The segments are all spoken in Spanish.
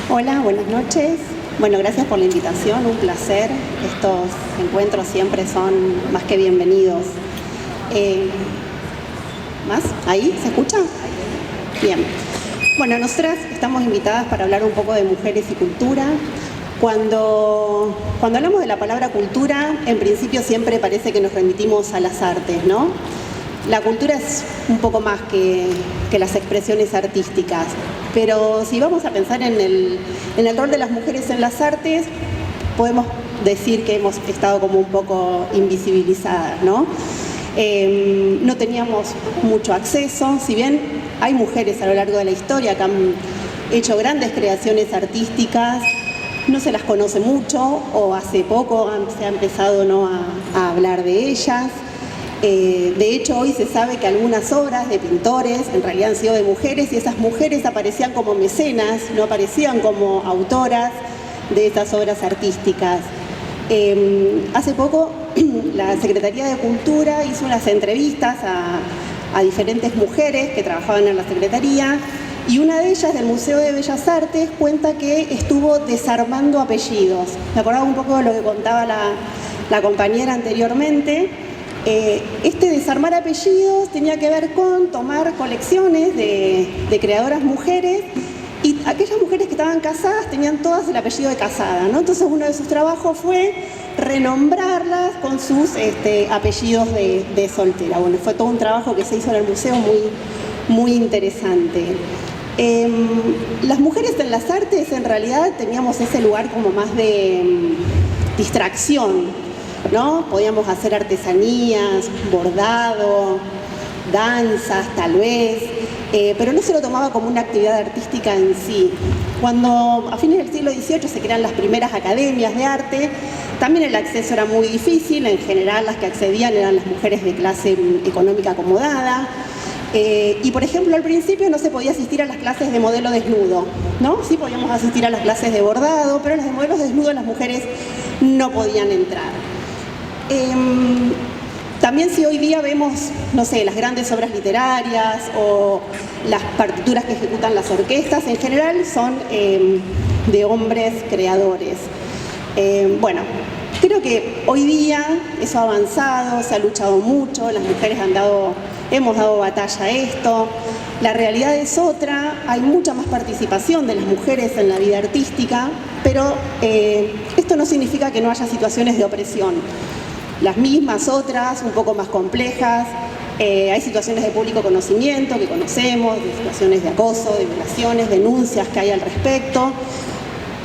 Hola, buenas noches. Bueno, gracias por la invitación, un placer. Estos encuentros siempre son más que bienvenidos. ¿Más? ¿Ahí? ¿Se escucha? Bien. Bueno, nosotras estamos invitadas para hablar un poco de mujeres y cultura. Cuando hablamos de la palabra cultura, en principio siempre parece que nos remitimos a las artes, ¿no? La cultura es un poco más que las expresiones artísticas, pero si vamos a pensar en el rol de las mujeres en las artes, podemos decir que hemos estado como un poco invisibilizadas, ¿no? No teníamos mucho acceso, si bien hay mujeres a lo largo de la historia que han hecho grandes creaciones artísticas, no se las conoce mucho o hace poco se ha empezado, ¿no?, a hablar de ellas. De hecho, hoy se sabe que algunas obras de pintores en realidad han sido de mujeres y esas mujeres aparecían como mecenas, no aparecían como autoras de estas obras artísticas. Hace poco la Secretaría de Cultura hizo unas entrevistas a diferentes mujeres que trabajaban en la Secretaría y una de ellas, del Museo de Bellas Artes, cuenta que estuvo desarmando apellidos. Me acordaba un poco de lo que contaba la compañera anteriormente. Este desarmar apellidos tenía que ver con tomar colecciones de creadoras mujeres y aquellas mujeres que estaban casadas tenían todas el apellido de casada, ¿no? Entonces uno de sus trabajos fue renombrarlas con sus apellidos de soltera. Bueno, fue todo un trabajo que se hizo en el museo muy interesante. Las mujeres en las artes en realidad teníamos ese lugar como más de distracción, ¿no? Podíamos hacer artesanías, bordado, danzas tal vez, pero no se lo tomaba como una actividad artística en sí. Cuando a fines del siglo XVIII se crean las primeras academias de arte, también el acceso era muy difícil, en general las que accedían eran las mujeres de clase económica acomodada, y por ejemplo al principio no se podía asistir a las clases de modelo desnudo, ¿no? Sí podíamos asistir a las clases de bordado, pero las de modelos desnudos las mujeres no podían entrar. También si hoy día vemos, no sé, las grandes obras literarias o las partituras que ejecutan las orquestas, en general son de hombres creadores. Bueno, creo que hoy día eso ha avanzado, se ha luchado mucho, las mujeres hemos dado batalla a esto. La realidad es otra, hay mucha más participación de las mujeres en la vida artística, pero esto no significa que no haya situaciones de opresión. Las mismas, otras, un poco más complejas. Hay situaciones de público conocimiento que conocemos, de situaciones de acoso, de violaciones, denuncias que hay al respecto.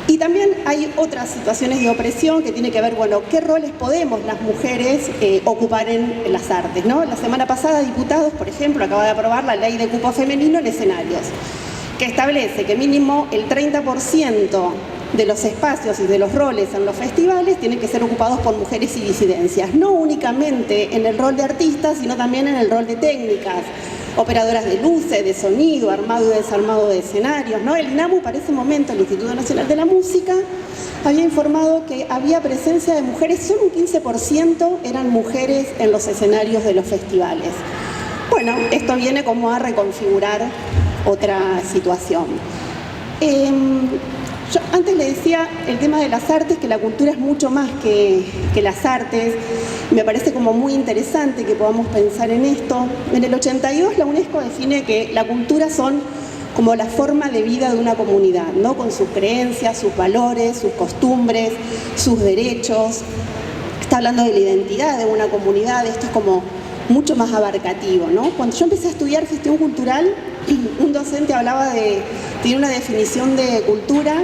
Y también hay otras situaciones de opresión que tiene que ver, bueno, qué roles podemos las mujeres ocupar en las artes, ¿no? La semana pasada, diputados, por ejemplo, acaba de aprobar la ley de cupo femenino en escenarios, que establece que mínimo el 30% de los espacios y de los roles en los festivales tienen que ser ocupados por mujeres y disidencias, no únicamente en el rol de artistas, sino también en el rol de técnicas, operadoras de luces, de sonido, armado y desarmado de escenarios, ¿no? El INAMU, para ese momento, el Instituto Nacional de la Música, había informado que había presencia de mujeres, solo un 15% eran mujeres en los escenarios de los festivales. Bueno, esto viene como a reconfigurar otra situación. Yo antes le decía el tema de las artes, que la cultura es mucho más que las artes. Me parece como muy interesante que podamos pensar en esto. En el 82 la UNESCO define que la cultura son como la forma de vida de una comunidad, ¿no? Con sus creencias, sus valores, sus costumbres, sus derechos. Está hablando de la identidad de una comunidad, esto es como mucho más abarcativo, ¿no? Cuando yo empecé a estudiar gestión cultural, un docente tiene una definición de cultura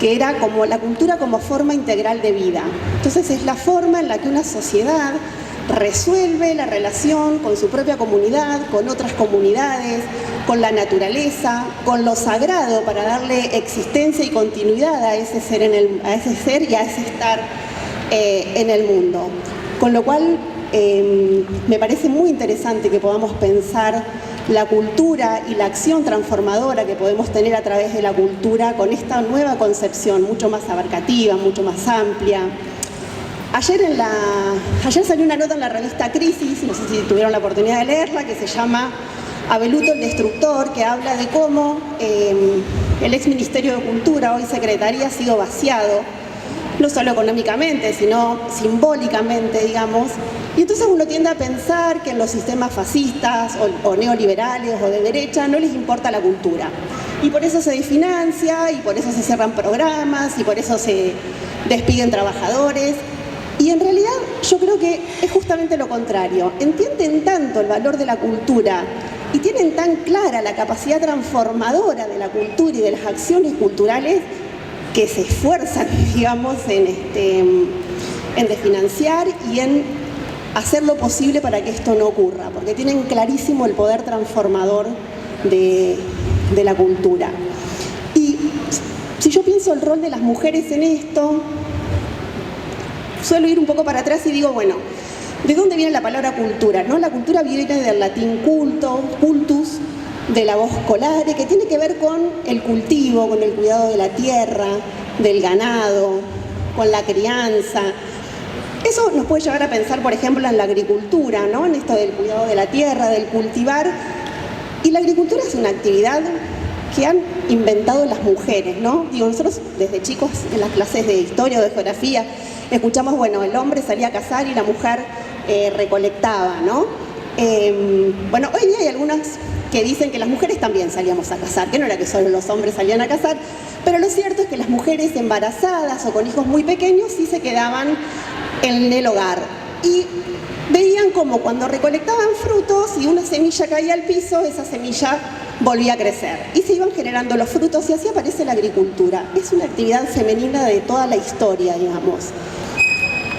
que era como la cultura como forma integral de vida. Entonces es la forma en la que una sociedad resuelve la relación con su propia comunidad, con otras comunidades, con la naturaleza, con lo sagrado para darle existencia y continuidad a ese ser y a ese estar en el mundo. Con lo cual me parece muy interesante que podamos pensar la cultura y la acción transformadora que podemos tener a través de la cultura con esta nueva concepción, mucho más abarcativa, mucho más amplia. Ayer salió una nota en la revista Crisis, no sé si tuvieron la oportunidad de leerla, que se llama Abeluto el Destructor, que habla de cómo el ex Ministerio de Cultura, hoy Secretaría, ha sido vaciado, no solo económicamente, sino simbólicamente, digamos. Y entonces uno tiende a pensar que en los sistemas fascistas o neoliberales o de derecha no les importa la cultura. Y por eso se desfinancia, y por eso se cierran programas, y por eso se despiden trabajadores. Y en realidad yo creo que es justamente lo contrario. Entienden tanto el valor de la cultura y tienen tan clara la capacidad transformadora de la cultura y de las acciones culturales que se esfuerzan, digamos, en desfinanciar y en hacer lo posible para que esto no ocurra, porque tienen clarísimo el poder transformador de la cultura. Y si yo pienso el rol de las mujeres en esto, suelo ir un poco para atrás y digo, bueno, ¿de dónde viene la palabra cultura? ¿No? La cultura viene del latín culto, cultus, de la voz colare, que tiene que ver con el cultivo, con el cuidado de la tierra, del ganado, con la crianza. Eso nos puede llevar a pensar, por ejemplo, en la agricultura, ¿no? En esto del cuidado de la tierra, del cultivar. Y la agricultura es una actividad que han inventado las mujeres, ¿no? Digo, nosotros desde chicos en las clases de historia o de geografía escuchamos, bueno, el hombre salía a cazar y la mujer recolectaba, ¿no? Bueno, hoy día hay algunas que dicen que las mujeres también salíamos a cazar, que no era que solo los hombres salían a cazar, pero lo cierto es que las mujeres embarazadas o con hijos muy pequeños sí se quedaban en el hogar. Y veían como cuando recolectaban frutos y una semilla caía al piso, esa semilla volvía a crecer. Y se iban generando los frutos y así aparece la agricultura. Es una actividad femenina de toda la historia, digamos.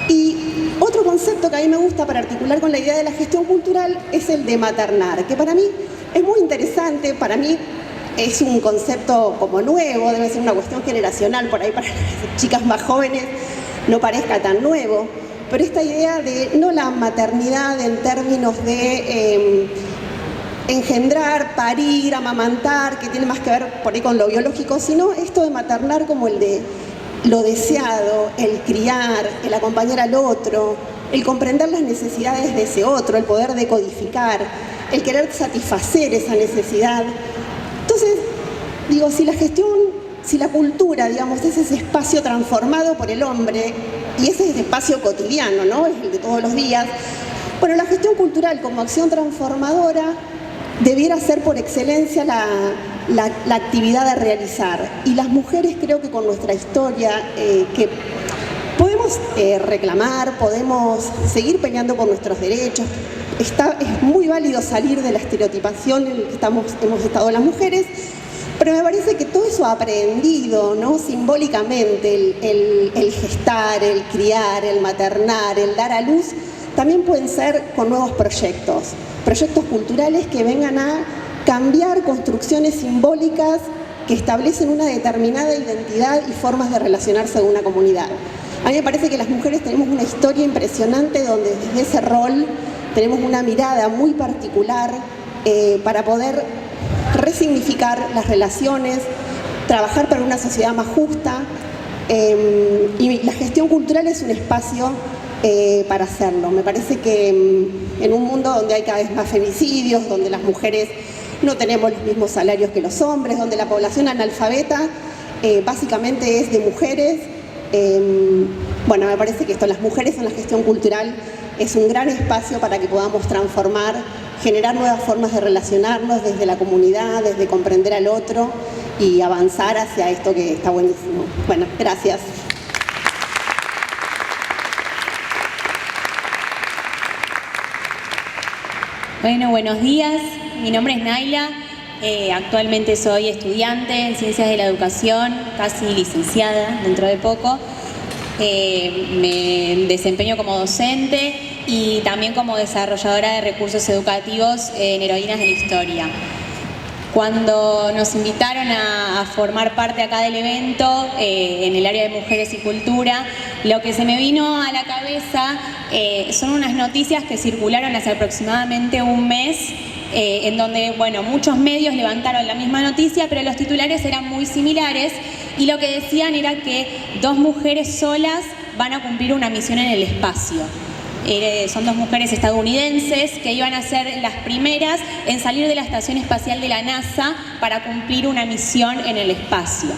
Y otro concepto que a mí me gusta para articular con la idea de la gestión cultural es el de maternar, que para mí es muy interesante, para mí es un concepto como nuevo, debe ser una cuestión generacional, por ahí para las chicas más jóvenes no parezca tan nuevo, pero esta idea de no la maternidad en términos de engendrar, parir, amamantar, que tiene más que ver por ahí con lo biológico, sino esto de maternar como el de lo deseado, el criar, el acompañar al otro, el comprender las necesidades de ese otro, el poder decodificar, el querer satisfacer esa necesidad. Entonces, digo, si la gestión, si la cultura, digamos, es ese espacio transformado por el hombre, y ese es ese espacio cotidiano, ¿no? Es el de todos los días. Bueno, la gestión cultural como acción transformadora debiera ser por excelencia la actividad a realizar. Y las mujeres creo que con nuestra historia, que podemos reclamar, podemos seguir peleando por nuestros derechos, es muy válido salir de la estereotipación en la que hemos estado las mujeres, pero me parece que todo eso aprendido, ¿no? Simbólicamente, el gestar, el criar, el maternar, el dar a luz, también pueden ser con nuevos proyectos culturales que vengan a cambiar construcciones simbólicas que establecen una determinada identidad y formas de relacionarse de una comunidad. A mí me parece que las mujeres tenemos una historia impresionante donde desde ese rol tenemos una mirada muy particular para poder resignificar las relaciones, trabajar para una sociedad más justa, y la gestión cultural es un espacio para hacerlo. Me parece que en un mundo donde hay cada vez más femicidios, donde las mujeres no tenemos los mismos salarios que los hombres, donde la población analfabeta básicamente es de mujeres, bueno, me parece que esto, las mujeres en la gestión cultural, es un gran espacio para que podamos transformar, generar nuevas formas de relacionarnos desde la comunidad, desde comprender al otro y avanzar hacia esto que está buenísimo. Bueno, gracias. Bueno, buenos días. Mi nombre es Naila. Actualmente soy estudiante en Ciencias de la Educación, casi licenciada dentro de poco. Me desempeño como docente y también como desarrolladora de recursos educativos en Heroínas de la Historia. Cuando nos invitaron a formar parte acá del evento en el área de mujeres y cultura, lo que se me vino a la cabeza son unas noticias que circularon hace aproximadamente un mes, en donde, bueno, muchos medios levantaron la misma noticia, pero los titulares eran muy similares y lo que decían era que 2 mujeres solas van a cumplir una misión en el espacio. Son dos mujeres estadounidenses que iban a ser las primeras en salir de la Estación Espacial de la NASA para cumplir una misión en el espacio.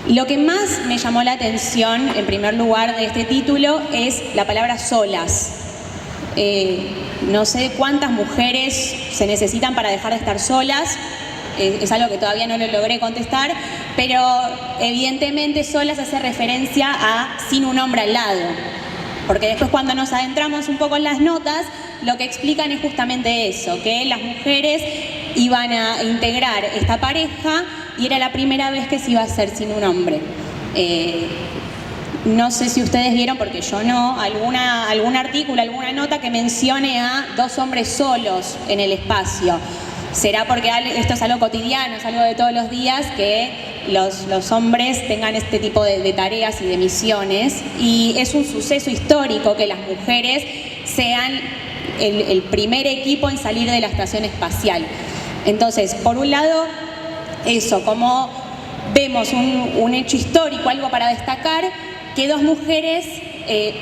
Lo que más me llamó la atención, en primer lugar, de este título es la palabra solas. No sé cuántas mujeres se necesitan para dejar de estar solas. Es algo que todavía no lo logré contestar, pero evidentemente solas hace referencia a sin un hombre al lado. Porque después, cuando nos adentramos un poco en las notas, lo que explican es justamente eso, que las mujeres iban a integrar esta pareja y era la primera vez que se iba a hacer sin un hombre. No sé si ustedes vieron, porque yo no, algún artículo, alguna nota que mencione a dos hombres solos en el espacio. ¿Será porque esto es algo cotidiano, es algo de todos los días, que los hombres tengan este tipo de tareas y de misiones? Y es un suceso histórico que las mujeres sean el primer equipo en salir de la estación espacial. Entonces, por un lado, eso, como vemos un hecho histórico, algo para destacar, que dos mujeres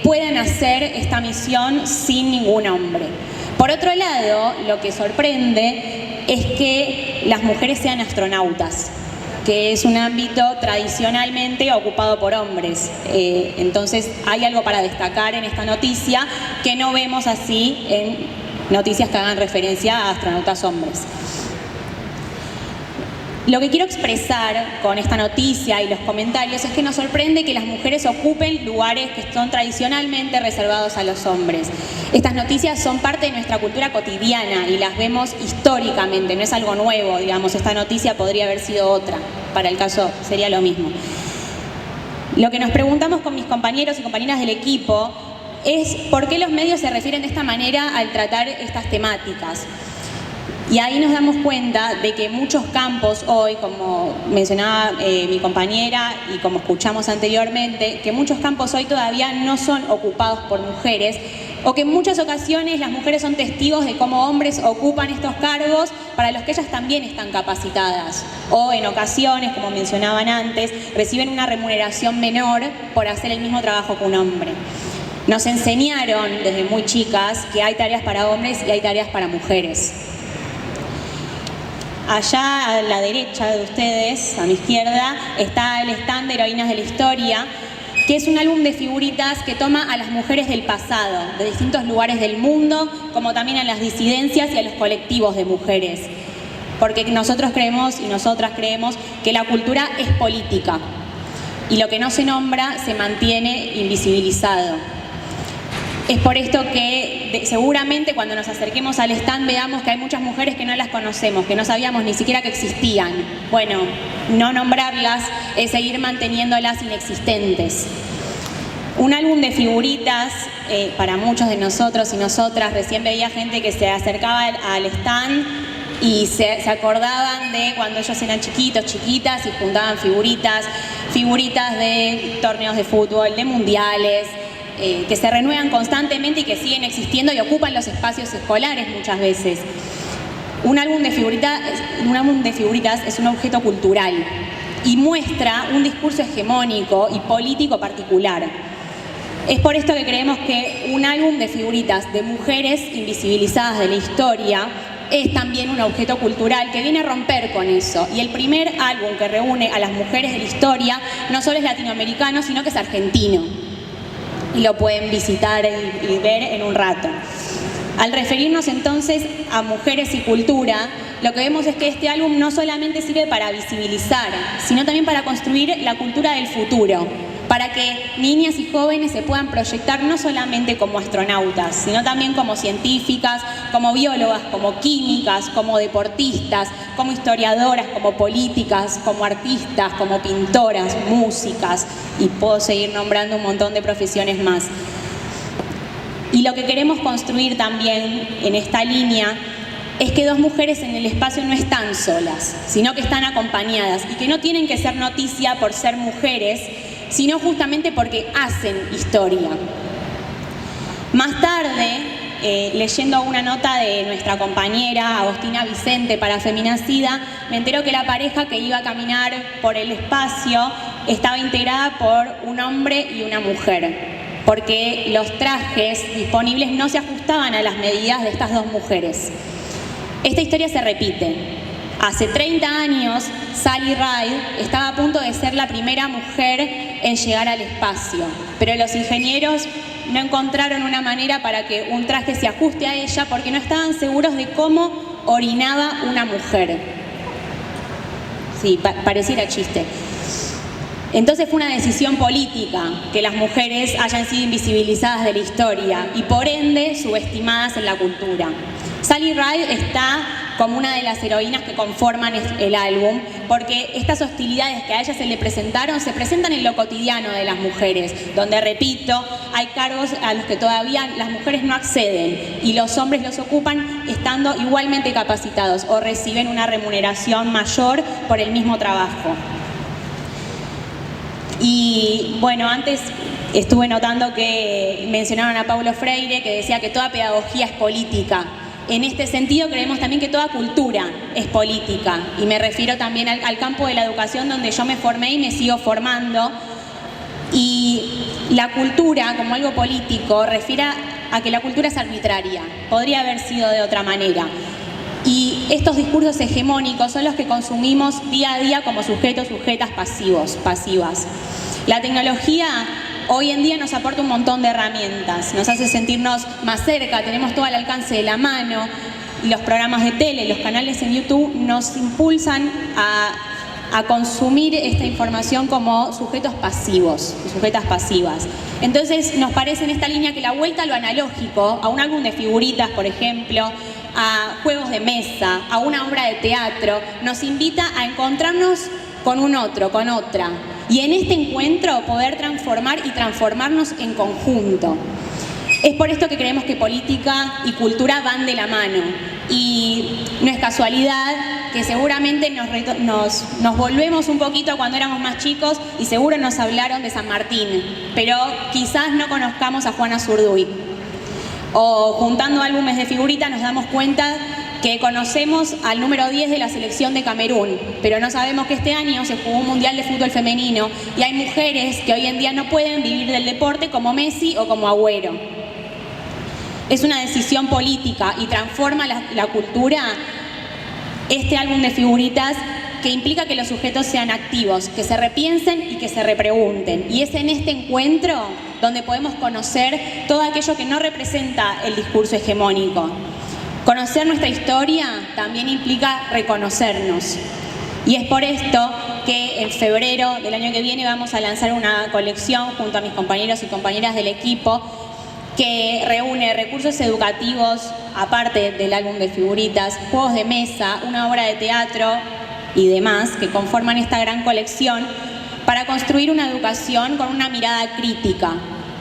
puedan hacer esta misión sin ningún hombre. Por otro lado, lo que sorprende es que las mujeres sean astronautas, que es un ámbito tradicionalmente ocupado por hombres. Entonces hay algo para destacar en esta noticia que no vemos así en noticias que hagan referencia a astronautas hombres. Lo que quiero expresar con esta noticia y los comentarios es que nos sorprende que las mujeres ocupen lugares que son tradicionalmente reservados a los hombres. Estas noticias son parte de nuestra cultura cotidiana y las vemos históricamente, no es algo nuevo, digamos, esta noticia podría haber sido otra, para el caso sería lo mismo. Lo que nos preguntamos con mis compañeros y compañeras del equipo es por qué los medios se refieren de esta manera al tratar estas temáticas. Y ahí nos damos cuenta de que muchos campos hoy, como mencionaba mi compañera y como escuchamos anteriormente, que muchos campos hoy todavía no son ocupados por mujeres, o que en muchas ocasiones las mujeres son testigos de cómo hombres ocupan estos cargos para los que ellas también están capacitadas, o en ocasiones, como mencionaban antes, reciben una remuneración menor por hacer el mismo trabajo que un hombre. Nos enseñaron desde muy chicas que hay tareas para hombres y hay tareas para mujeres. Allá a la derecha de ustedes, a mi izquierda, está el stand de Heroínas de la Historia, que es un álbum de figuritas que toma a las mujeres del pasado, de distintos lugares del mundo, como también a las disidencias y a los colectivos de mujeres. Porque nosotros creemos y nosotras creemos que la cultura es política y lo que no se nombra se mantiene invisibilizado. Es por esto que seguramente cuando nos acerquemos al stand veamos que hay muchas mujeres que no las conocemos, que no sabíamos ni siquiera que existían. Bueno, no nombrarlas es seguir manteniéndolas inexistentes. Un álbum de figuritas, para muchos de nosotros y nosotras, recién veía gente que se acercaba al stand y se acordaban de cuando ellos eran chiquitos, chiquitas y juntaban figuritas de torneos de fútbol, de mundiales, que se renuevan constantemente y que siguen existiendo y ocupan los espacios escolares muchas veces. Un álbum de figuritas es un objeto cultural y muestra un discurso hegemónico y político particular. Es por esto que creemos que un álbum de figuritas de mujeres invisibilizadas de la historia es también un objeto cultural que viene a romper con eso. Y el primer álbum que reúne a las mujeres de la historia no solo es latinoamericano, sino que es argentino. Y lo pueden visitar y ver en un rato. Al referirnos entonces a mujeres y cultura, lo que vemos es que este álbum no solamente sirve para visibilizar, sino también para construir la cultura del futuro, para que niñas y jóvenes se puedan proyectar no solamente como astronautas, sino también como científicas, como biólogas, como químicas, como deportistas, como historiadoras, como políticas, como artistas, como pintoras, músicas, y puedo seguir nombrando un montón de profesiones más. Y lo que queremos construir también en esta línea es que dos mujeres en el espacio no están solas, sino que están acompañadas y que no tienen que ser noticia por ser mujeres, sino justamente porque hacen historia. Más tarde, leyendo una nota de nuestra compañera Agostina Vicente para Feminacida, me entero que la pareja que iba a caminar por el espacio estaba integrada por un hombre y una mujer. porque los trajes disponibles no se ajustaban a las medidas de estas dos mujeres. Esta historia se repite. Hace 30 años, Sally Ride estaba a punto de ser la primera mujer en llegar al espacio, pero los ingenieros no encontraron una manera para que un traje se ajuste a ella porque no estaban seguros de cómo orinaba una mujer. Sí, pareciera chiste. Entonces fue una decisión política que las mujeres hayan sido invisibilizadas de la historia y por ende subestimadas en la cultura. Sally Ride está como una de las heroínas que conforman el álbum, porque estas hostilidades que a ella se le presentaron se presentan en lo cotidiano de las mujeres, donde, repito, hay cargos a los que todavía las mujeres no acceden y los hombres los ocupan estando igualmente capacitados o reciben una remuneración mayor por el mismo trabajo. Y bueno, antes estuve notando que mencionaron a Paulo Freire, que decía que toda pedagogía es política. En este sentido creemos también que toda cultura es política, y me refiero también al campo de la educación, donde yo me formé y me sigo formando. Y la cultura como algo político refiere a que la cultura es arbitraria, podría haber sido de otra manera. Y estos discursos hegemónicos son los que consumimos día a día como sujetos, sujetas pasivas. La tecnología hoy en día nos aporta un montón de herramientas, nos hace sentirnos más cerca, tenemos todo al alcance de la mano. Los programas de tele, los canales en YouTube nos impulsan a consumir esta información como sujetos pasivos, sujetas pasivas. Entonces nos parece en esta línea que la vuelta a lo analógico, a un álbum de figuritas, por ejemplo, a juegos de mesa, a una obra de teatro, nos invita a encontrarnos con un otro, con otra. Y en este encuentro poder transformar y transformarnos en conjunto. Es por esto que creemos que política y cultura van de la mano. Y no es casualidad que seguramente nos volvemos un poquito a cuando éramos más chicos y seguro nos hablaron de San Martín, pero quizás no conozcamos a Juana Zurduy. O juntando álbumes de figuritas nos damos cuenta que conocemos al número 10 de la selección de Camerún, pero no sabemos que este año se jugó un mundial de fútbol femenino y hay mujeres que hoy en día no pueden vivir del deporte como Messi o como Agüero. Es una decisión política y transforma la cultura este álbum de figuritas, que implica que los sujetos sean activos, que se repiensen y que se repregunten. Y es en este encuentro donde podemos conocer todo aquello que no representa el discurso hegemónico. Conocer nuestra historia también implica reconocernos. Y es por esto que en febrero del año que viene vamos a lanzar una colección junto a mis compañeros y compañeras del equipo que reúne recursos educativos, aparte del álbum de figuritas, juegos de mesa, una obra de teatro y demás que conforman esta gran colección para construir una educación con una mirada crítica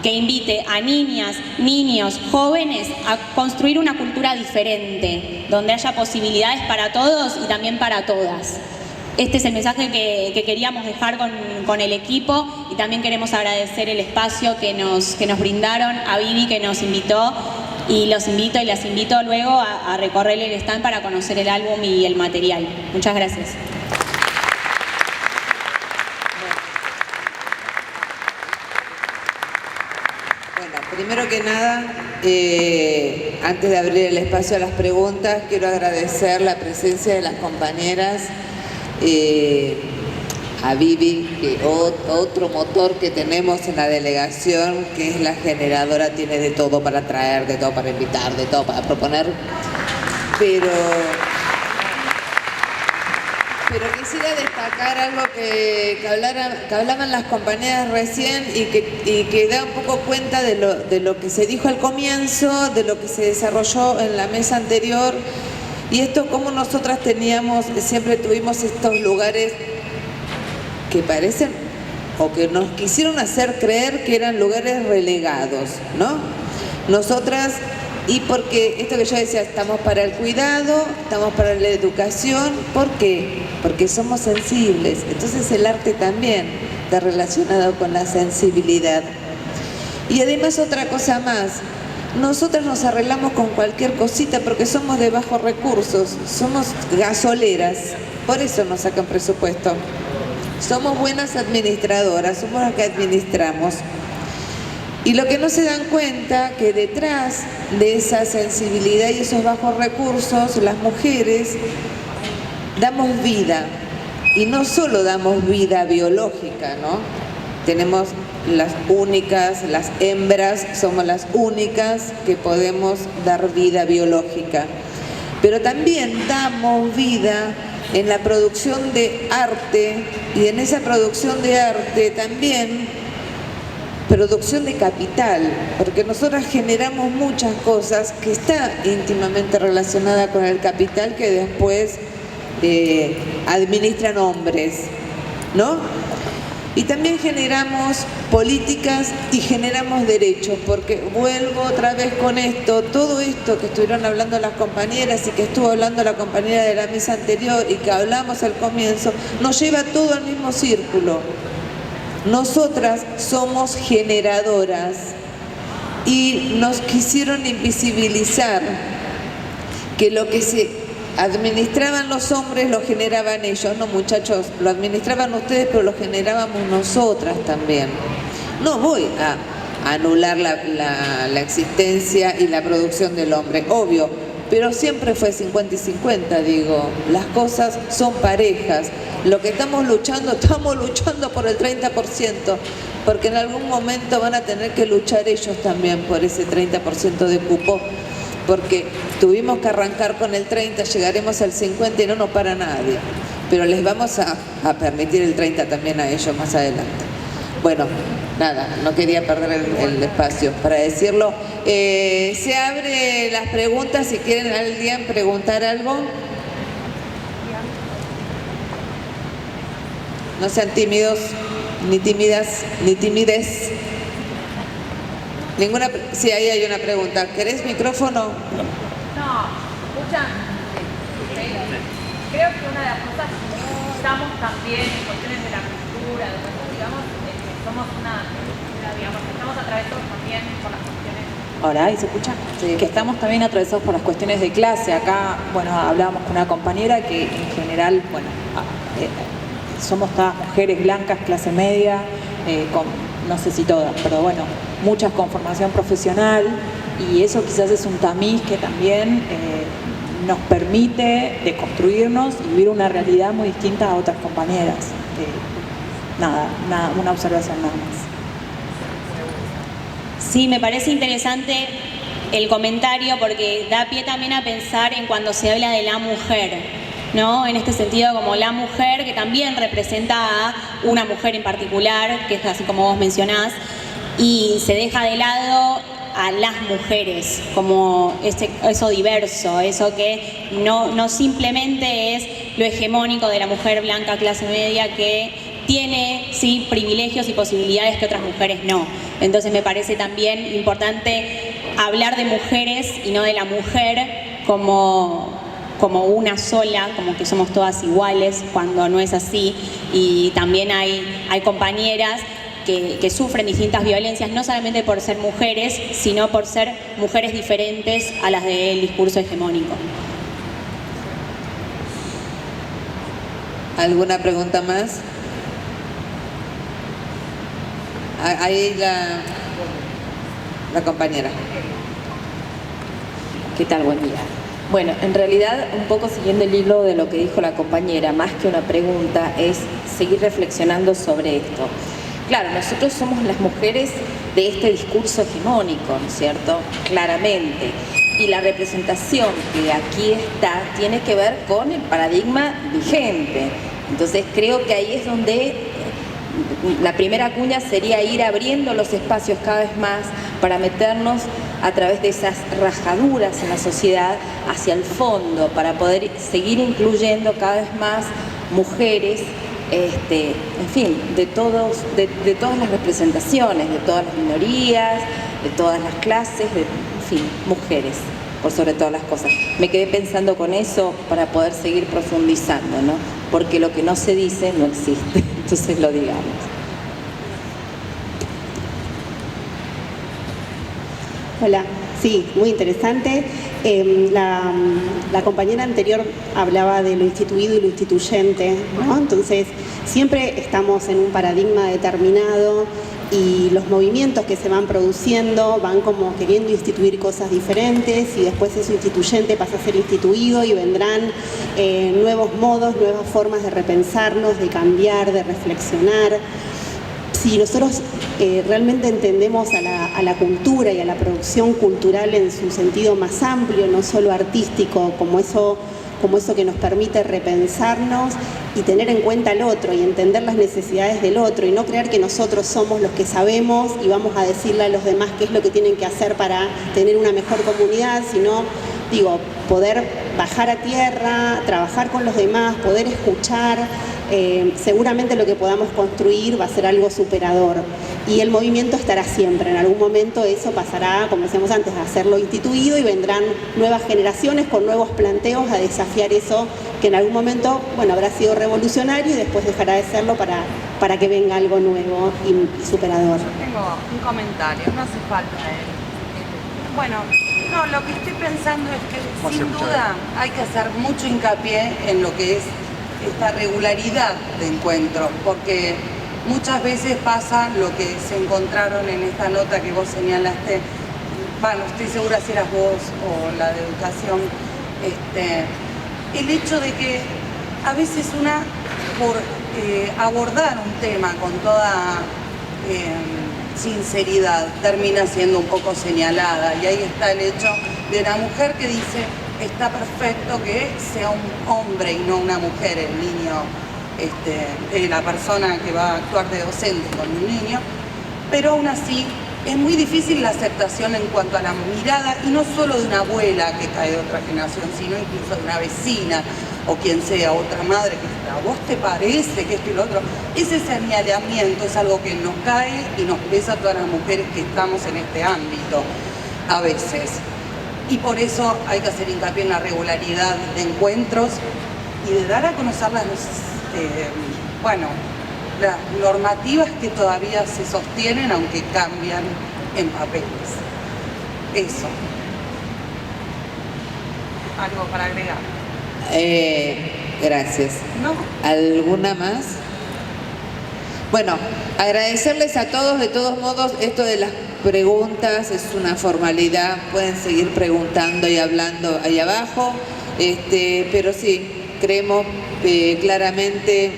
que invite a niñas, niños, jóvenes a construir una cultura diferente, donde haya posibilidades para todos y también para todas. Este es el mensaje que queríamos dejar con el equipo, y también queremos agradecer el espacio que nos brindaron, a Vivi que nos invitó, y los invito y las invito luego a recorrer el stand para conocer el álbum y el material. Muchas gracias. Primero que nada, antes de abrir el espacio a las preguntas, quiero agradecer la presencia de las compañeras, a Vivi, que otro motor que tenemos en la delegación, que es la generadora, tiene de todo para traer, de todo para invitar, de todo para proponer, pero quisiera destacar algo que hablaban las compañeras recién y que da un poco cuenta de lo que se dijo al comienzo, de lo que se desarrolló en la mesa anterior, y esto como nosotras siempre tuvimos estos lugares que parecen, o que nos quisieron hacer creer que eran lugares relegados, ¿no? Nosotras, y porque esto que yo decía, estamos para el cuidado, estamos para la educación. ¿Por qué? Porque somos sensibles. Entonces el arte también está relacionado con la sensibilidad. Y además otra cosa más, nosotras nos arreglamos con cualquier cosita porque somos de bajos recursos, somos gasoleras, por eso nos sacan presupuesto. Somos buenas administradoras, somos las que administramos. Y lo que no se dan cuenta, que detrás de esa sensibilidad y esos bajos recursos, las mujeres damos vida. Y no solo damos vida biológica, ¿no? Tenemos las únicas, las hembras, somos las únicas que podemos dar vida biológica. Pero también damos vida en la producción de arte, y en esa producción de arte también producción de capital, porque nosotras generamos muchas cosas que está íntimamente relacionada con el capital que después administran hombres, ¿no? Y también generamos políticas y generamos derechos, porque vuelvo otra vez con esto, todo esto que estuvieron hablando las compañeras y que estuvo hablando la compañera de la mesa anterior y que hablamos al comienzo, nos lleva todo al mismo círculo. Nosotras somos generadoras y nos quisieron invisibilizar que lo que se administraban los hombres lo generaban ellos. No, muchachos, lo administraban ustedes, pero lo generábamos nosotras también. No voy a anular la existencia y la producción del hombre, obvio, pero siempre fue 50 y 50, digo, las cosas son parejas. Lo que estamos luchando por el 30%, porque en algún momento van a tener que luchar ellos también por ese 30% de cupo, porque tuvimos que arrancar con el 30, llegaremos al 50 y no nos para nadie, pero les vamos a permitir el 30 también a ellos más adelante. Bueno, nada, no quería perder el espacio para decirlo. Se abre las preguntas, si quieren alguien preguntar algo. No sean tímidos, ni tímidas, ni timidez. Ninguna. Sí, ahí hay una pregunta. ¿Querés micrófono? No, escuchan. Creo que una de las cosas que estamos también en cuestiones de la cultura, digamos, somos estamos atravesados también por las cuestiones. Ahora, ¿ahí se escucha? Sí. Que estamos también atravesados por las cuestiones de clase. Acá, bueno, hablábamos con una compañera que en general, bueno, somos todas mujeres blancas, clase media, no sé si todas, pero bueno, muchas con formación profesional, y eso quizás es un tamiz que también nos permite deconstruirnos y vivir una realidad muy distinta a otras compañeras. Nada, una observación nada más. Sí, me parece interesante el comentario porque da pie también a pensar en cuando se habla de la mujer, ¿no? En este sentido, como la mujer que también representa a una mujer en particular, que es así como vos mencionás, y se deja de lado a las mujeres, como eso diverso, eso que no simplemente es lo hegemónico de la mujer blanca clase media que tiene sí privilegios y posibilidades que otras mujeres no. Entonces me parece también importante hablar de mujeres y no de la mujer como una sola, como que somos todas iguales, cuando no es así. Y también hay compañeras que sufren distintas violencias, no solamente por ser mujeres, sino por ser mujeres diferentes a las del discurso hegemónico. ¿Alguna pregunta más? Ahí la compañera. ¿Qué tal? Buen día. Bueno, en realidad, un poco siguiendo el hilo de lo que dijo la compañera, más que una pregunta, es seguir reflexionando sobre esto. Claro, nosotros somos las mujeres de este discurso hegemónico, ¿no es cierto? Claramente. Y la representación que aquí está tiene que ver con el paradigma vigente. Entonces creo que ahí es donde la primera cuña sería ir abriendo los espacios cada vez más para meternos a través de esas rajaduras en la sociedad hacia el fondo, para poder seguir incluyendo cada vez más mujeres, en fin, de todas las representaciones, de todas las minorías, de todas las clases, en fin, mujeres, por sobre todas las cosas. Me quedé pensando con eso para poder seguir profundizando, ¿no? Porque lo que no se dice no existe, entonces lo digamos. Hola, Sí, muy interesante. La compañera anterior hablaba de lo instituido y lo instituyente, ¿no? Entonces, siempre estamos en un paradigma determinado y los movimientos que se van produciendo van como queriendo instituir cosas diferentes y después eso instituyente pasa a ser instituido y vendrán nuevos modos, nuevas formas de repensarnos, de cambiar, de reflexionar. Si nosotros realmente entendemos a la cultura y a la producción cultural en su sentido más amplio, no solo artístico, como eso que nos permite repensarnos y tener en cuenta al otro y entender las necesidades del otro y no creer que nosotros somos los que sabemos y vamos a decirle a los demás qué es lo que tienen que hacer para tener una mejor comunidad, sino, digo, poder bajar a tierra, trabajar con los demás, poder escuchar. Seguramente lo que podamos construir va a ser algo superador y el movimiento estará siempre. En algún momento eso pasará, como decíamos antes, a serlo instituido y vendrán nuevas generaciones con nuevos planteos a desafiar eso que en algún momento, bueno, habrá sido revolucionario y después dejará de serlo para que venga algo nuevo y superador. Yo tengo un comentario, no hace falta. Bueno, no, lo que estoy pensando es que sin duda hay que hacer mucho hincapié en lo que es esta regularidad de encuentro, porque muchas veces pasa lo que se encontraron en esta nota que vos señalaste, bueno, estoy segura si eras vos o la de educación, el hecho de que a veces una, por abordar un tema con toda sinceridad, termina siendo un poco señalada, y ahí está el hecho de la mujer que dice: está perfecto que sea un hombre y no una mujer el niño, la persona que va a actuar de docente con un niño, pero aún así es muy difícil la aceptación en cuanto a la mirada, y no solo de una abuela que cae de otra generación, sino incluso de una vecina o quien sea, otra madre que dice: ¿a vos te parece que esto y lo otro? Ese señalamiento es algo que nos cae y nos pesa a todas las mujeres que estamos en este ámbito a veces. Y por eso hay que hacer hincapié en la regularidad de encuentros y de dar a conocer las normativas que todavía se sostienen, aunque cambian en papeles. Eso. ¿Algo para agregar? Gracias. ¿No? ¿Alguna más? Bueno, agradecerles a todos. De todos modos, esto de las preguntas es una formalidad, pueden seguir preguntando y hablando ahí abajo, pero sí, creemos claramente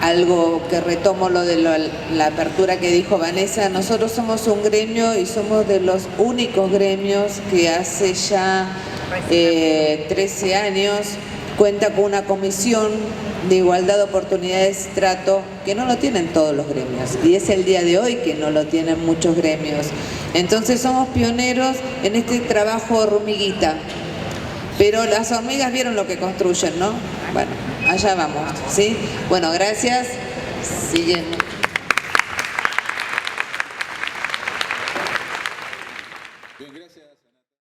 algo que retomo lo de la apertura que dijo Vanessa. Nosotros somos un gremio y somos de los únicos gremios que hace ya 13 años cuenta con una comisión de igualdad de oportunidades, trato, que no lo tienen todos los gremios, y es el día de hoy que no lo tienen muchos gremios. Entonces somos pioneros en este trabajo hormiguita, pero las hormigas vieron lo que construyen, ¿no? Bueno, allá vamos, ¿sí? Bueno, gracias. Siguen. Bien, gracias.